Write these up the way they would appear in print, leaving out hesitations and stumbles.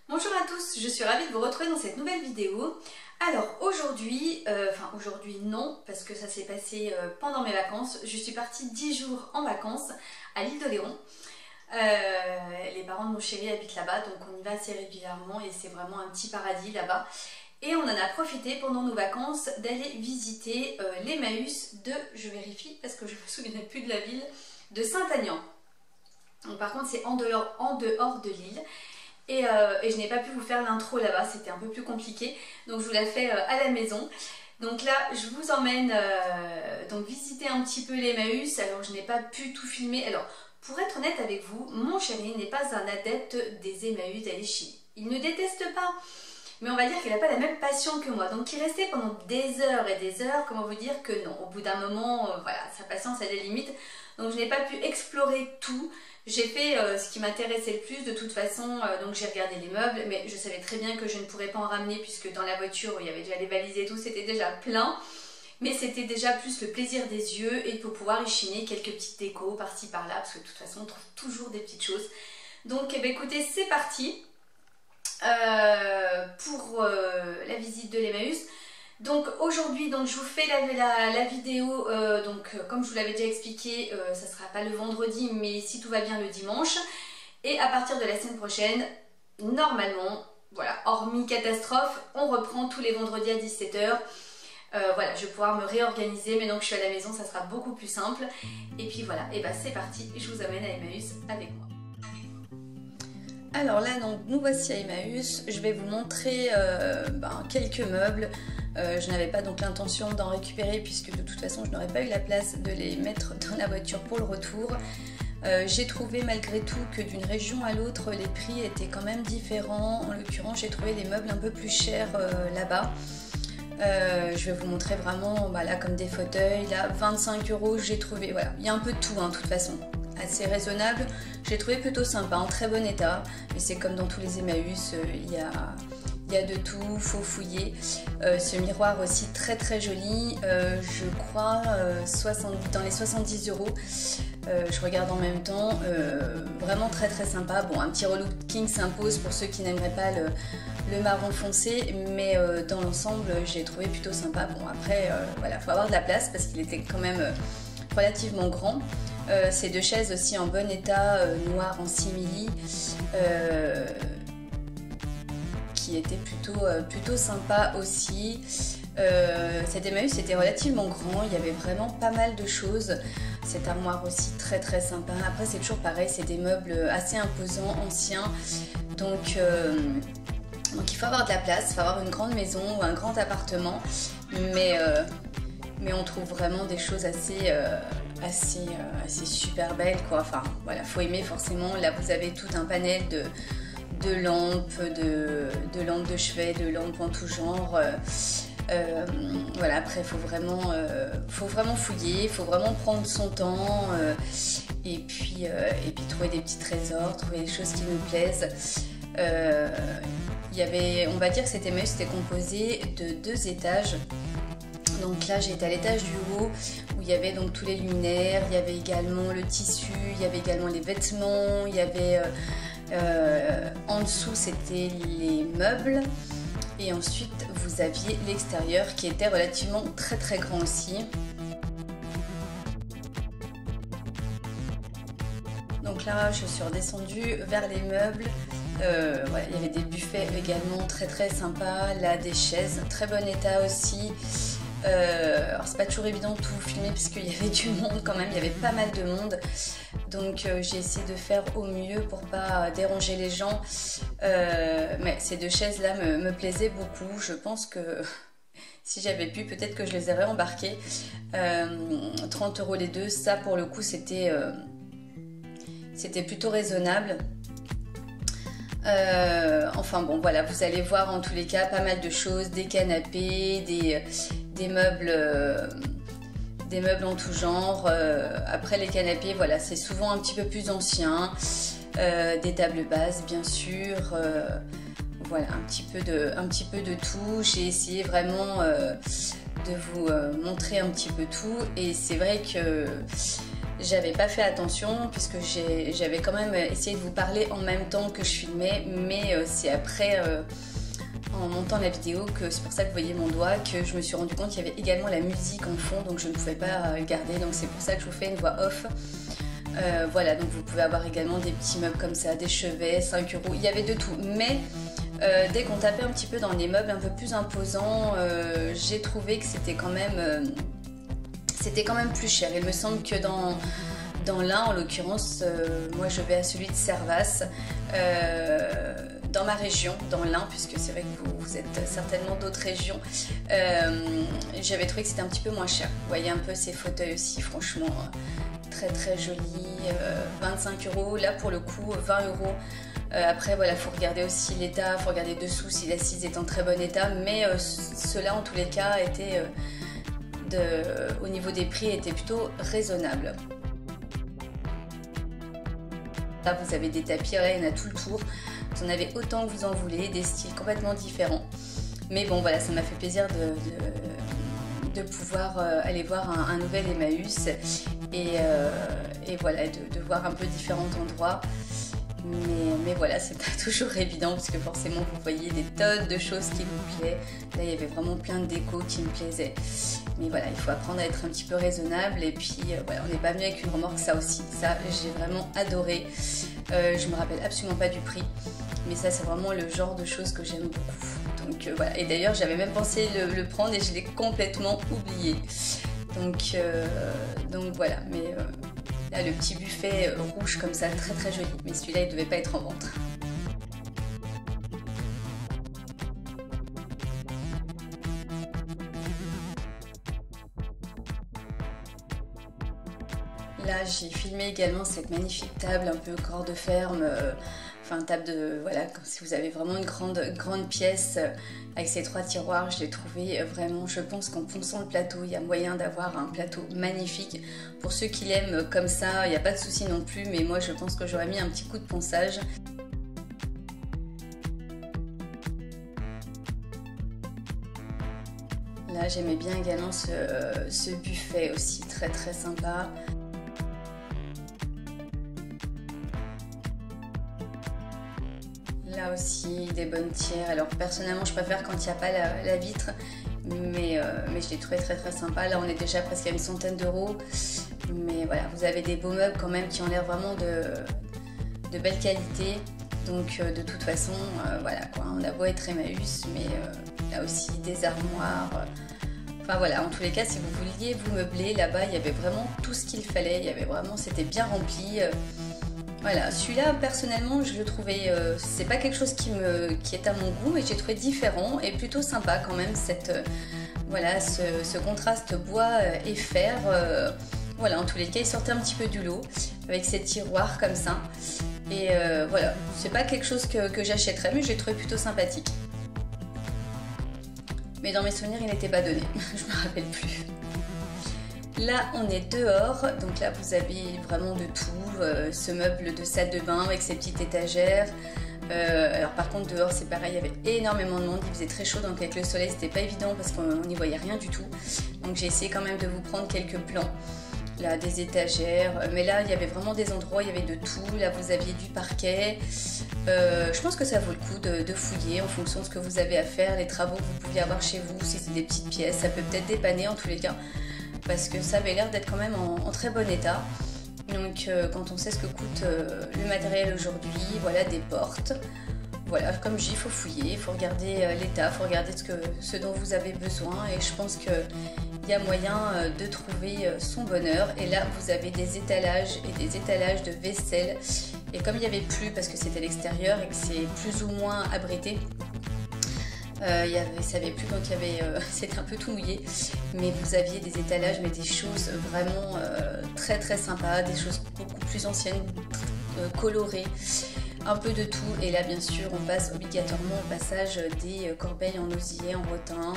Bonjour à tous, je suis ravie de vous retrouver dans cette nouvelle vidéo. Alors aujourd'hui, aujourd'hui non, parce que ça s'est passé pendant mes vacances. Je suis partie 10 jours en vacances à l'île de Léron. Les parents de mon chéri habitent là-bas, donc on y va assez régulièrement et c'est vraiment un petit paradis là-bas. Et on en a profité pendant nos vacances d'aller visiter l'Emmaüs de, je vérifie parce que je ne me souviens plus de la ville, de Saint-Aignan. Donc par contre c'est en dehors de l'île. Et je n'ai pas pu vous faire l'intro là-bas, c'était un peu plus compliqué, donc je vous la fais à la maison. Donc là, je vous emmène donc visiter un petit peu l'Emmaüs. Alors je n'ai pas pu tout filmer. Alors pour être honnête avec vous, mon chéri n'est pas un adepte des Emmaüs d'Aléchine. Il ne déteste pas, mais on va dire qu'il n'a pas la même passion que moi. Donc il restait pendant des heures et des heures, comment vous dire que non. Au bout d'un moment, voilà, sa patience a des limites. Donc je n'ai pas pu explorer tout. J'ai fait ce qui m'intéressait le plus de toute façon, donc j'ai regardé les meubles, mais je savais très bien que je ne pourrais pas en ramener puisque dans la voiture, il y avait déjà les valises et tout, c'était déjà plein. Mais c'était déjà plus le plaisir des yeux et pour pouvoir y chiner quelques petites décos par-ci par-là, parce que de toute façon, on trouve toujours des petites choses. Donc eh bien, écoutez, c'est parti pour la visite de l'Emmaüs. Donc aujourd'hui, je vous fais la vidéo, comme je vous l'avais déjà expliqué, ça sera pas le vendredi, mais si tout va bien le dimanche. Et à partir de la semaine prochaine, normalement, voilà, hormis catastrophe, on reprend tous les vendredis à 17 h. Voilà, je vais pouvoir me réorganiser, maintenant que je suis à la maison, ça sera beaucoup plus simple. Et puis voilà, et bah c'est parti, je vous amène à Emmaüs avec moi. Alors là, donc, nous voici à Emmaüs. Je vais vous montrer quelques meubles. Je n'avais pas donc l'intention d'en récupérer puisque de toute façon je n'aurais pas eu la place de les mettre dans la voiture pour le retour. J'ai trouvé malgré tout que d'une région à l'autre les prix étaient quand même différents. En l'occurrence j'ai trouvé les meubles un peu plus chers là-bas. Je vais vous montrer vraiment là comme des fauteuils, là 25 € j'ai trouvé, voilà, il y a un peu de tout de toute façon. Assez raisonnable, j'ai trouvé plutôt sympa, en très bon état, mais c'est comme dans tous les Emmaüs, il y a de tout, faut fouiller. Ce miroir aussi très très joli, je crois dans les 70 €. Je regarde en même temps, vraiment très très sympa. Bon, un petit relooking s'impose pour ceux qui n'aimeraient pas le marron foncé, mais dans l'ensemble j'ai trouvé plutôt sympa. Bon après, voilà, faut avoir de la place parce qu'il était quand même relativement grand. Ces deux chaises aussi en bon état, noires en simili, qui était plutôt sympa aussi. Cet Emmaüs était relativement grand, il y avait vraiment pas mal de choses. Cette armoire aussi très très sympa. Après c'est toujours pareil, c'est des meubles assez imposants, anciens, donc il faut avoir de la place, il faut avoir une grande maison ou un grand appartement, mais on trouve vraiment des choses assez super belles quoi. Enfin voilà, faut aimer forcément. Là vous avez tout un panel de lampes, de lampes de chevet, de lampes en tout genre. Voilà, après faut vraiment fouiller, il faut vraiment prendre son temps et puis trouver des petits trésors, trouver des choses qui nous plaisent. On va dire que cet Emmaüs était composé de 2 étages. Donc là j'étais à l'étage du haut où il y avait donc tous les luminaires, il y avait également le tissu, il y avait également les vêtements, il y avait en dessous c'était les meubles et ensuite vous aviez l'extérieur qui était relativement très très grand aussi. Donc là je suis redescendue vers les meubles. Voilà, il y avait des buffets également très très sympas, là des chaises, très bon état aussi. Alors c'est pas toujours évident de tout filmer parce qu'il y avait du monde quand même, il y avait pas mal de monde, donc j'ai essayé de faire au mieux pour pas déranger les gens, mais ces 2 chaises là me plaisaient beaucoup. Je pense que si j'avais pu, peut-être que je les aurais embarquées. 30 € les 2, ça pour le coup c'était plutôt raisonnable. Enfin bon voilà, vous allez voir en tous les cas pas mal de choses, des canapés, des meubles en tout genre. Après les canapés, voilà, c'est souvent un petit peu plus ancien, des tables basses bien sûr, voilà, un petit peu de tout. J'ai essayé vraiment de vous montrer un petit peu tout et c'est vrai que J'avais pas fait attention puisque j'avais quand même essayé de vous parler en même temps que je filmais, mais c'est après, en montant la vidéo, que c'est pour ça que vous voyez mon doigt, que je me suis rendu compte qu'il y avait également la musique en fond, donc je ne pouvais pas garder, donc c'est pour ça que je vous fais une voix off. Voilà, donc vous pouvez avoir également des petits meubles comme ça, des chevets, 5 €, il y avait de tout, mais dès qu'on tapait un petit peu dans les meubles un peu plus imposants, j'ai trouvé que c'était quand même plus cher. Il me semble que dans l'un, en l'occurrence, moi je vais à celui de Servas, dans ma région, dans l'Ain, puisque c'est vrai que vous êtes certainement d'autres régions, j'avais trouvé que c'était un petit peu moins cher. Vous voyez un peu ces fauteuils aussi, franchement, très très jolis, 25 €, là pour le coup 20 €. Après voilà, il faut regarder aussi l'état, il faut regarder dessous si l'assise est en très bon état, mais ceux-là en tous les cas étaient, au niveau des prix, étaient plutôt raisonnables. Là vous avez des tapis, là il y en a tout le tour, vous en avez autant que vous en voulez, des styles complètement différents. Mais bon voilà, ça m'a fait plaisir de pouvoir aller voir un nouvel Emmaüs et voilà, de voir un peu différents endroits. Mais voilà, c'est pas toujours évident parce que forcément vous voyez des tonnes de choses qui vous plaisent. Là il y avait vraiment plein de déco qui me plaisaient. Mais voilà, il faut apprendre à être un petit peu raisonnable et puis voilà, on n'est pas venu avec une remorque, ça aussi. Ça j'ai vraiment adoré. Je me rappelle absolument pas du prix, mais ça c'est vraiment le genre de choses que j'aime beaucoup. Donc voilà, et d'ailleurs j'avais même pensé le prendre et je l'ai complètement oublié. Donc voilà, mais là le petit buffet rouge comme ça, très très joli, mais celui-là il devait pas être en vente. Là j'ai filmé également cette magnifique table un peu corps de ferme, enfin table de, voilà, si vous avez vraiment une grande pièce avec ces 3 tiroirs, je l'ai trouvé vraiment, je pense qu'en ponçant le plateau, il y a moyen d'avoir un plateau magnifique. Pour ceux qui l'aiment comme ça, il n'y a pas de souci non plus, mais moi je pense que j'aurais mis un petit coup de ponçage. Là j'aimais bien également ce buffet aussi, très très sympa. Là aussi, des bonnes tiers. Alors personnellement, je préfère quand il n'y a pas la vitre, mais je l'ai trouvé très très sympa. Là, on est déjà presque à une centaine d'euros. Mais voilà, vous avez des beaux meubles quand même qui ont l'air vraiment de belle qualité. Donc de toute façon, voilà quoi, on a beau être Emmaüs, mais là aussi des armoires. Enfin voilà, en tous les cas, si vous vouliez vous meubler, là-bas, il y avait vraiment tout ce qu'il fallait. Il y avait vraiment, c'était bien rempli. Voilà, celui-là personnellement je le trouvais, c'est pas quelque chose qui est à mon goût, mais j'ai trouvé différent et plutôt sympa quand même, voilà, ce contraste bois et fer. Voilà, en tous les cas il sortait un petit peu du lot avec ces tiroirs comme ça. Et voilà, c'est pas quelque chose que j'achèterais, mais j'ai trouvé plutôt sympathique. Mais dans mes souvenirs il n'était pas donné, je me rappelle plus. Là on est dehors, donc là vous avez vraiment de tout, ce meuble de salle de bain avec ses petites étagères. Alors par contre dehors c'est pareil, il y avait énormément de monde, il faisait très chaud, donc avec le soleil c'était pas évident parce qu'on n'y voyait rien du tout. Donc j'ai essayé quand même de vous prendre quelques plans, là des étagères, mais là il y avait vraiment des endroits, il y avait de tout. Là vous aviez du parquet, je pense que ça vaut le coup de fouiller en fonction de ce que vous avez à faire, les travaux que vous pouviez avoir chez vous, si c'est des petites pièces, ça peut peut-être dépanner en tous les cas. Parce que ça avait l'air d'être quand même en très bon état. Donc quand on sait ce que coûte le matériel aujourd'hui, voilà, des portes. Voilà, comme je dis, il faut fouiller, il faut regarder l'état, il faut regarder ce dont vous avez besoin. Et je pense qu'il y a moyen de trouver son bonheur. Et là, vous avez des étalages et des étalages de vaisselle. Et comme il n'y avait plus, parce que c'était l'extérieur et que c'est plus ou moins abrité, ça avait plus quand il y avait, c'était un peu tout mouillé, mais vous aviez des étalages, mais des choses vraiment très très sympas, des choses beaucoup plus anciennes, colorées, un peu de tout. Et là bien sûr on passe obligatoirement au passage des corbeilles en osier, en rotin.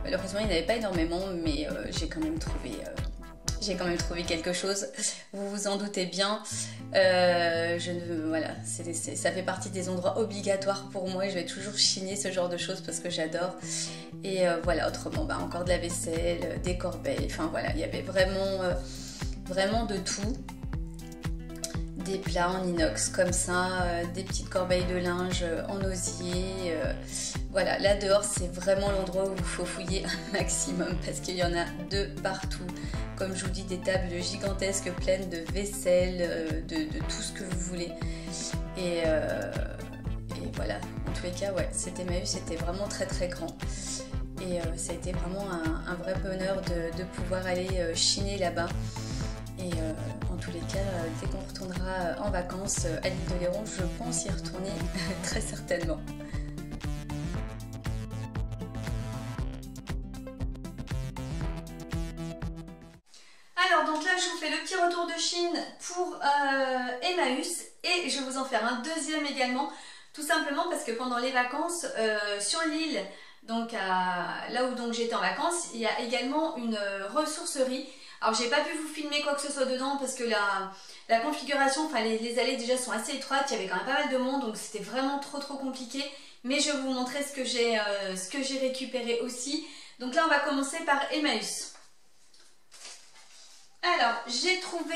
Malheureusement il n'y en avait pas énormément, mais j'ai quand même trouvé quelque chose, vous vous en doutez bien. Voilà, ça fait partie des endroits obligatoires pour moi et je vais toujours chiner ce genre de choses parce que j'adore. Et voilà, autrement, encore de la vaisselle, des corbeilles, enfin voilà, il y avait vraiment vraiment de tout. Des plats en inox comme ça, des petites corbeilles de linge en osier. Voilà, là dehors c'est vraiment l'endroit où il faut fouiller un maximum parce qu'il y en a de partout. Comme je vous dis, des tables gigantesques pleines de vaisselle, de tout ce que vous voulez. Et voilà, en tous les cas, ouais, cet Emmaüs c'était vraiment très très grand. Et ça a été vraiment un vrai bonheur de pouvoir aller chiner là-bas. Et en tous les cas, dès qu'on retournera en vacances à l'île d'Oléron, je pense y retourner très certainement. Alors donc là je vous fais le petit retour de Chine pour Emmaüs et je vais vous en faire un deuxième également, tout simplement parce que pendant les vacances sur l'île, donc là où donc j'étais en vacances, il y a également une ressourcerie. Alors j'ai pas pu vous filmer quoi que ce soit dedans parce que la configuration, enfin les allées déjà sont assez étroites, il y avait quand même pas mal de monde donc c'était vraiment trop compliqué. Mais je vais vous montrer ce que j'ai récupéré aussi. Donc là on va commencer par Emmaüs. Alors, j'ai trouvé,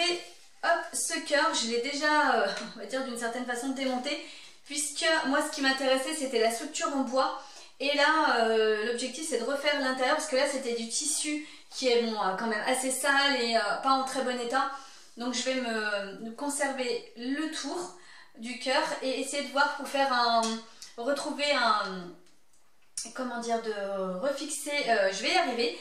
hop, ce cœur, je l'ai déjà, on va dire d'une certaine façon démonté, puisque moi ce qui m'intéressait c'était la structure en bois, et là l'objectif c'est de refaire l'intérieur, parce que là c'était du tissu qui est bon, quand même assez sale et pas en très bon état, donc je vais me conserver le tour du cœur et essayer de voir pour faire retrouver comment dire, de refixer, je vais y arriver,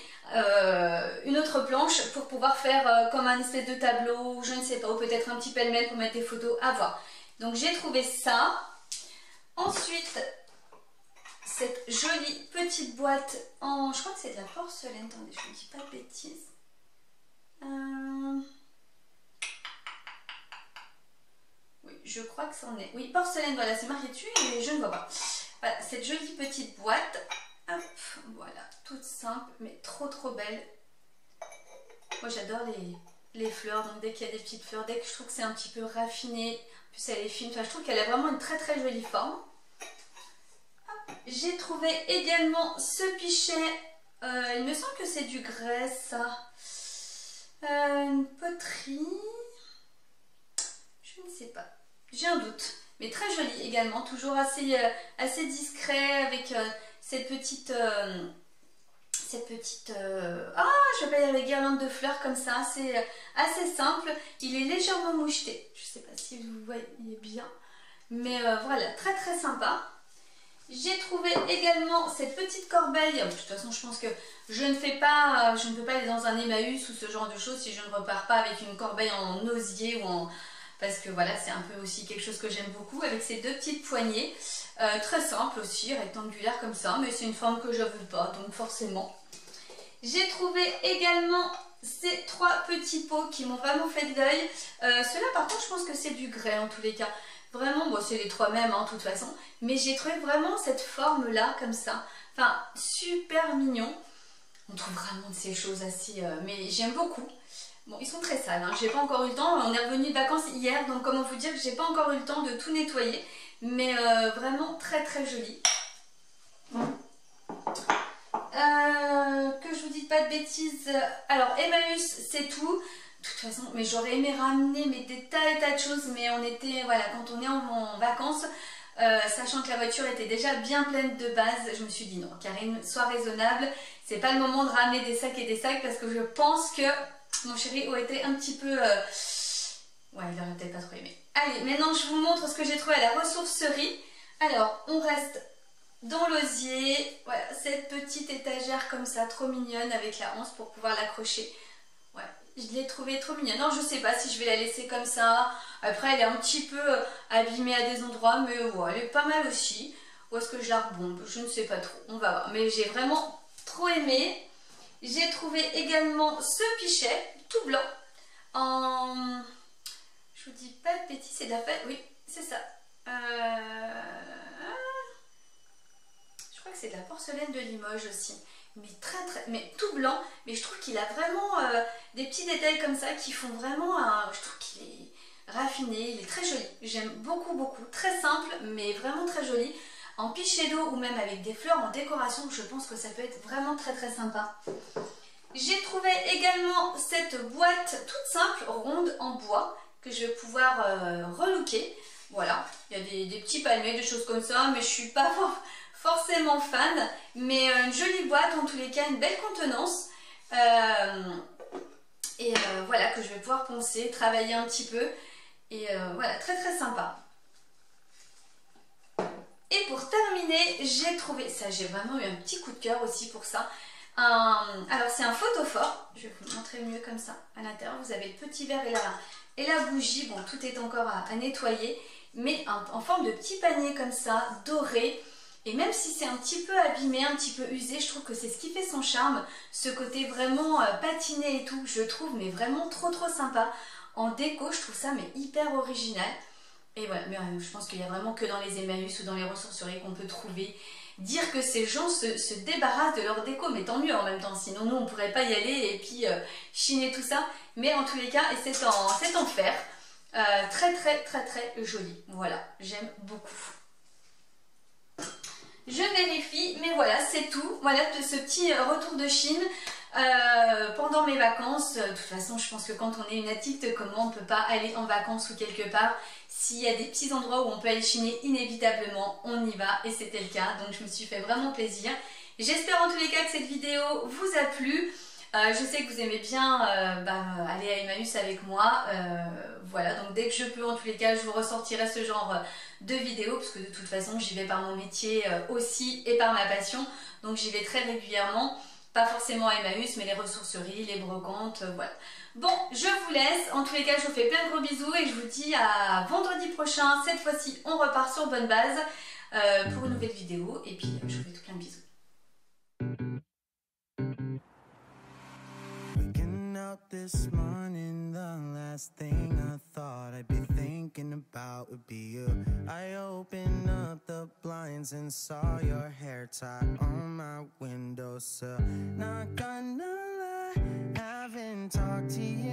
une autre planche pour pouvoir faire comme un espèce de tableau, je ne sais pas, ou peut-être un petit pêle-mêle pour mettre des photos, à voir. Donc j'ai trouvé ça. Ensuite, cette jolie petite boîte en, je crois que c'est de la porcelaine, attendez, je ne dis pas de bêtises. Oui, je crois que c'en est. Oui, porcelaine, voilà, c'est marqué dessus et je ne vois pas. Voilà, cette jolie petite boîte. Hop, voilà, toute simple, mais trop belle. Moi j'adore les fleurs, donc dès qu'il y a des petites fleurs, dès que je trouve que c'est un petit peu raffiné, en plus elle est fine, enfin, je trouve qu'elle a vraiment une très jolie forme. J'ai trouvé également ce pichet, il me semble que c'est du grès ça, une poterie, je ne sais pas, j'ai un doute, mais très joli également, toujours assez discret avec cette petite ah, je vais pas dire les guirlandes de fleurs comme ça, c'est assez simple, il est légèrement moucheté, je sais pas si vous voyez bien, mais voilà, très sympa. J'ai trouvé également cette petite corbeille. De toute façon, je pense que je ne peux pas aller dans un Emmaüs ou ce genre de choses si je ne repars pas avec une corbeille en osier ou en... Parce que voilà, c'est un peu aussi quelque chose que j'aime beaucoup avec ces deux petites poignées. Très simple aussi, rectangulaire comme ça, mais c'est une forme que je ne veux pas, donc forcément. J'ai trouvé également ces trois petits pots qui m'ont vraiment fait de l'œil. Ceux-là, par contre, je pense que c'est du grès en tous les cas. Vraiment, bon, c'est les trois mêmes, hein, de toute façon. Mais j'ai trouvé vraiment cette forme-là, comme ça. Enfin, super mignon. On trouve vraiment de ces choses assez... mais j'aime beaucoup. Bon, ils sont très sales, hein. J'ai pas encore eu le temps. On est revenu de vacances hier, donc comment vous dire que j'ai pas encore eu le temps de tout nettoyer. Mais vraiment très joli. Que je vous dise pas de bêtises. Alors, Emmaüs, c'est tout. De toute façon, mais j'aurais aimé ramener des tas et tas de choses, mais on était, voilà, quand on est en vacances, sachant que la voiture était déjà bien pleine de base, je me suis dit non, Karine, sois raisonnable, c'est pas le moment de ramener des sacs et des sacs, parce que je pense que mon chéri aurait été un petit peu... Ouais, il aurait peut-être pas trop aimé. Allez, maintenant je vous montre ce que j'ai trouvé à la ressourcerie. Alors, on reste dans l'osier, voilà, cette petite étagère comme ça, trop mignonne, avec la hanse pour pouvoir l'accrocher. Ouais, je l'ai trouvée trop mignonne. Non, je sais pas si je vais la laisser comme ça. Après, elle est un petit peu abîmée à des endroits, mais ouais, elle est pas mal aussi. Ou est-ce que je la rebombe? Je ne sais pas trop. On va voir. Mais j'ai vraiment trop aimé. J'ai trouvé également ce pichet, tout blanc, en... Je vous dis pas de bêtises, c'est de la fête. Oui, c'est ça. Je crois que c'est de la porcelaine de Limoges aussi. Mais tout blanc, mais je trouve qu'il a vraiment des petits détails comme ça qui font vraiment je trouve qu'il est raffiné, il est très joli, j'aime beaucoup, très simple mais vraiment très joli, en pichet d'eau ou même avec des fleurs en décoration, je pense que ça peut être vraiment très sympa. J'ai trouvé également cette boîte toute simple, ronde en bois, que je vais pouvoir relooker. Voilà, il y a des petits palmiers, des choses comme ça, mais je suis pas forcément fan. Mais une jolie boîte, en tous les cas, une belle contenance. Voilà, que je vais pouvoir poncer, travailler un petit peu. Et voilà, très très sympa. Et pour terminer, j'ai trouvé, ça j'ai vraiment eu un petit coup de cœur aussi pour ça. Alors c'est un photophore, je vais vous montrer mieux comme ça. À l'intérieur vous avez le petit verre et la bougie, bon tout est encore à nettoyer. Mais en forme de petit panier comme ça, doré. Et même si c'est un petit peu abîmé, un petit peu usé, je trouve que c'est ce qui fait son charme. Ce côté vraiment patiné et tout, je trouve mais vraiment trop sympa. En déco, je trouve ça mais hyper original. Et voilà, mais je pense qu'il n'y a vraiment que dans les Emmaüs ou dans les ressourceries qu'on peut trouver. Dire que ces gens se débarrassent de leur déco, mais tant mieux en même temps, sinon nous on ne pourrait pas y aller et puis chiner tout ça. Mais en tous les cas, et c'est en fer, très joli. Voilà, j'aime beaucoup. Je vérifie, mais voilà, c'est tout. Voilà ce petit retour de Chine pendant mes vacances. De toute façon, je pense que quand on est une addicte comme moi, on ne peut pas aller en vacances ou quelque part. S'il y a des petits endroits où on peut aller chiner, inévitablement, on y va. Et c'était le cas, donc je me suis fait vraiment plaisir. J'espère en tous les cas que cette vidéo vous a plu. Je sais que vous aimez bien aller à Emmaüs avec moi. Voilà, donc dès que je peux, en tous les cas, je vous ressortirai ce genre de vidéos, parce que de toute façon, j'y vais par mon métier aussi et par ma passion. Donc j'y vais très régulièrement, pas forcément à Emmaüs, mais les ressourceries, les brocantes, voilà. Bon, je vous laisse. En tous les cas, je vous fais plein de gros bisous et je vous dis à vendredi prochain. Cette fois-ci, on repart sur bonne base pour une nouvelle vidéo. Et puis, je vous fais tout plein de bisous. This morning, the last thing I thought I'd be thinking about would be you. I opened up the blinds and saw your hair tie on my windowsill. Not gonna lie, haven't talked to you